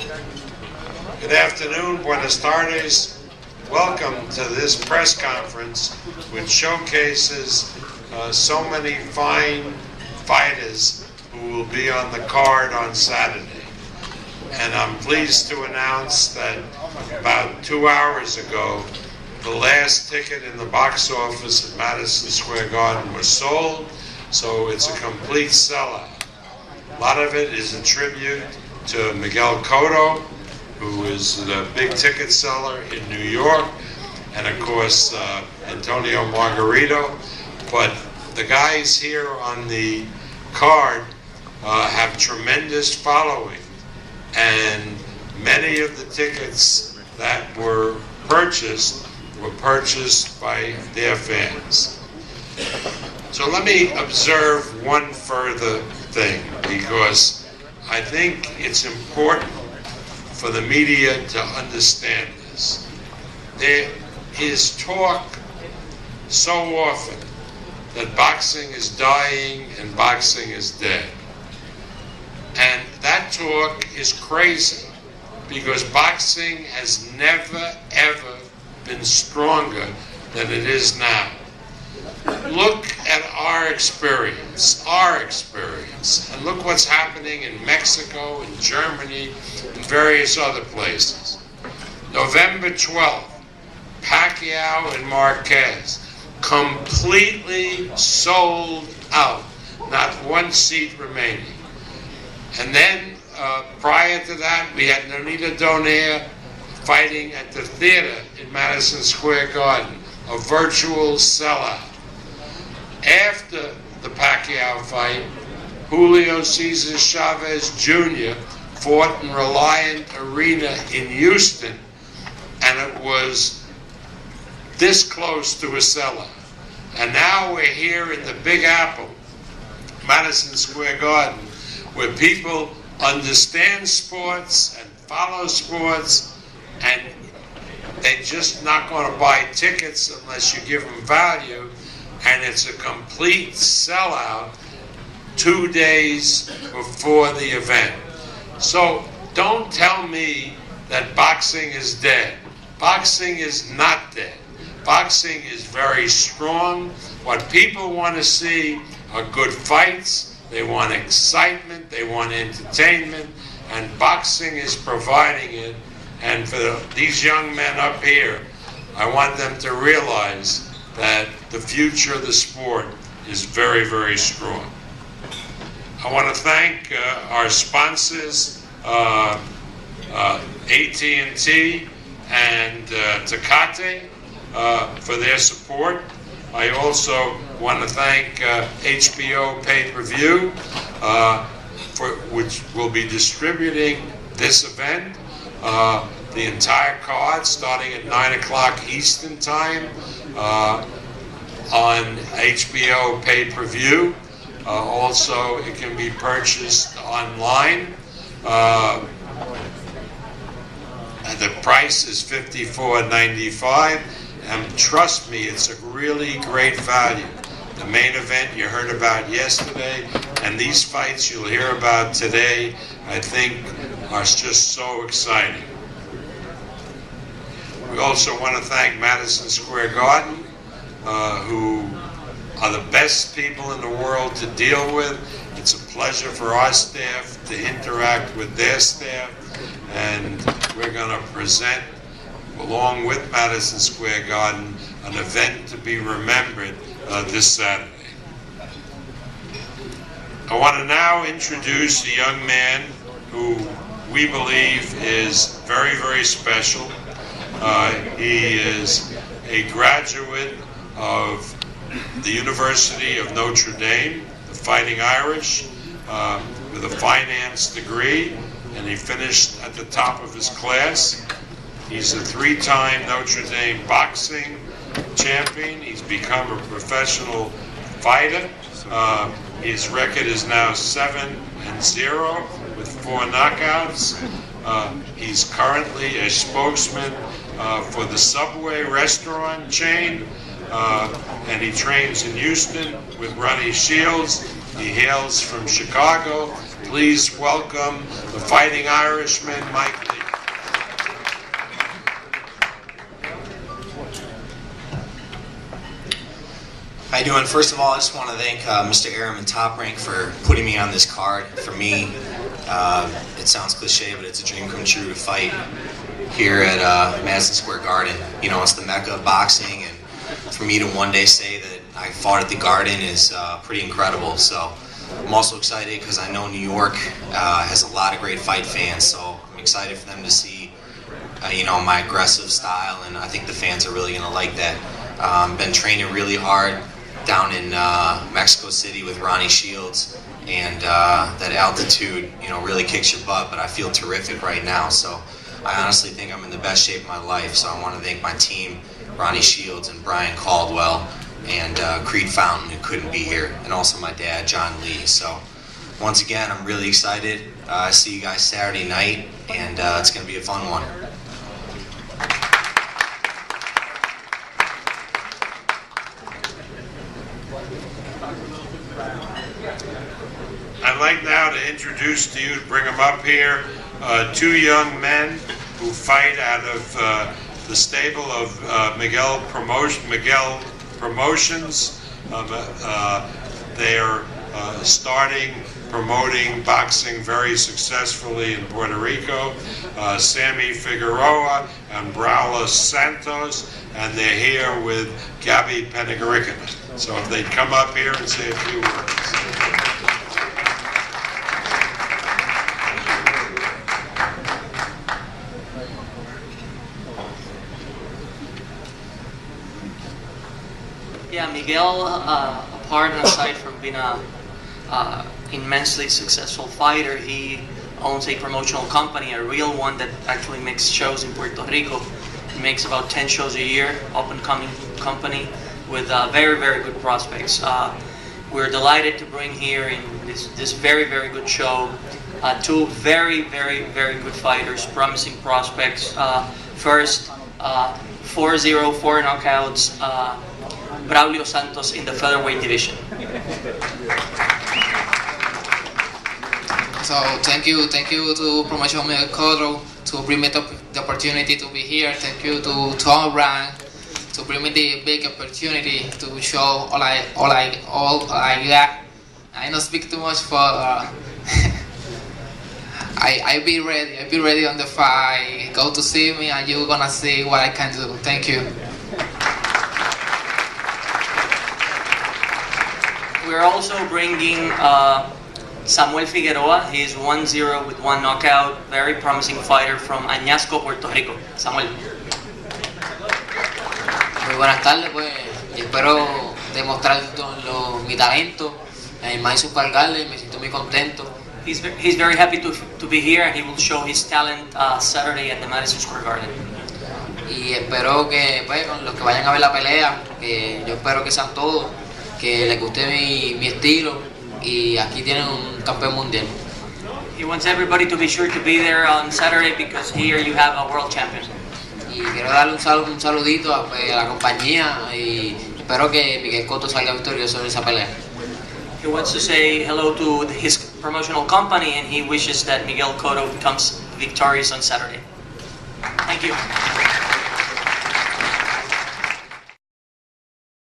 Good afternoon, buenas tardes. Welcome to this press conference which showcases so many fine fighters who will be on the card on Saturday. And I'm pleased to announce that about 2 hours ago, the last ticket in the box office at Madison Square Garden was sold, so it's a complete sellout. A lot of it is a tribute to Miguel Cotto, who is the big ticket seller in New York, and of course Antonio Margarito. But the guys here on the card have tremendous following, and many of the tickets that were purchased by their fans. So let me observe one further thing, because I think it's important for the media to understand this. There is talk so often that boxing is dying and boxing is dead. And that talk is crazy, because boxing has never, ever been stronger than it is now. Look at our experience, and look what's happening in Mexico, in Germany, and various other places. November 12th, Pacquiao and Marquez, completely sold out, not one seat remaining. And then prior to that, we had Nonita Donaire fighting at the theater in Madison Square Garden, a virtual sellout. After the Pacquiao fight, Julio Cesar Chavez Jr. fought in Reliant Arena in Houston, and it was this close to a sellout. And now we're here in the Big Apple, Madison Square Garden, where people understand sports and follow sports, and they're just not going to buy tickets unless you give them value, and it's a complete sellout 2 days before the event. So don't tell me that boxing is dead. Boxing is not dead. Boxing is very strong. What people want to see are good fights. They want excitement. They want entertainment. And boxing is providing it. And for these young men up here, I want them to realize that the future of the sport is very, very strong. I want to thank our sponsors, AT&T and Tecate, for their support. I also want to thank HBO Pay-Per-View, which will be distributing this event. The entire card starting at 9 o'clock Eastern Time on HBO Pay-Per-View. Also, it can be purchased online. And the price is $54.95, and trust me, it's a really great value. The main event you heard about yesterday, and these fights you'll hear about today, I think are just so exciting. We also want to thank Madison Square Garden, who are the best people in the world to deal with. It's a pleasure for our staff to interact with their staff, and we're going to present, along with Madison Square Garden, an event to be remembered this Saturday. I want to now introduce a young man who we believe is very, very special. He is a graduate of the University of Notre Dame, the Fighting Irish, with a finance degree, and he finished at the top of his class. He's a 3-time Notre Dame boxing champion. He's become a professional fighter. His record is now 7-0 with 4 knockouts. He's currently a spokesman for the Subway restaurant chain, and he trains in Houston with Ronnie Shields. He hails from Chicago, Please welcome the Fighting Irishman, Mike Lee. How you doing? First of all, I just want to thank Mr. Aram and Top Rank for putting me on this card. For me, it sounds cliche, but it's a dream come true to fight here at Madison Square Garden. You know, it's the mecca of boxing, and for me to one day say that I fought at the Garden is pretty incredible. So I'm also excited because I know New York has a lot of great fight fans, so I'm excited for them to see you know, my aggressive style, and I think the fans are really going to like that. Been training really hard down in Mexico City with Ronnie Shields, and that altitude, you know, really kicks your butt, but I feel terrific right now. So I honestly think I'm in the best shape of my life. So I want to thank my team, Ronnie Shields and Brian Caldwell, and Creed Fountain, who couldn't be here, and also my dad, John Lee. So once again, I'm really excited. I see you guys Saturday night, and it's going to be a fun one. I'd like now to introduce to you, bring them up here, two young men who fight out of the stable of Miguel Promotions. They are starting promoting boxing very successfully in Puerto Rico. Sammy Figueroa and Braulio Santos, and they're here with Gabby Penegarica. So if they'd come up here and say a few words. Yeah, Miguel, apart and aside from being a immensely successful fighter, he owns a promotional company, a real one that actually makes shows in Puerto Rico. He makes about 10 shows a year, up-and-coming company with very, very good prospects. We're delighted to bring here in this very, very good show two very, very, very good fighters, promising prospects. First, 4-0, 4 knockouts, Braulio Santos in the featherweight division. So thank you to Promotion Miguel Cotto to bring me the opportunity to be here. Thank you to Tom Brand to bring me the big opportunity to show all I got. I don't speak too much, but I be ready. I be ready on the fight. Go to see me, and you're gonna see what I can do. Thank you. We're also bringing Samuel Figueroa. He's 1-0 with 1 knockout. Very promising fighter from Añasco, Puerto Rico. Samuel. Muy buenas tardes, pues. Yo espero demostrar mi talento en Madison Square Garden. Me siento muy contento. He's very happy to be here, and he will show his talent Saturday at the Madison Square Garden. Y espero que, pues, con los que vayan a ver la pelea, que yo espero que sean todos, que les guste mi estilo, y aquí tienen un campeón mundial. He wants everybody to be sure to be there on Saturday because here you have a world champion. Y quiero darle un saludito a la compañía y espero que Miguel Cotto salga victorioso en esa pelea. He wants to say hello to his promotional company, and he wishes that Miguel Cotto becomes victorious on Saturday. Thank you.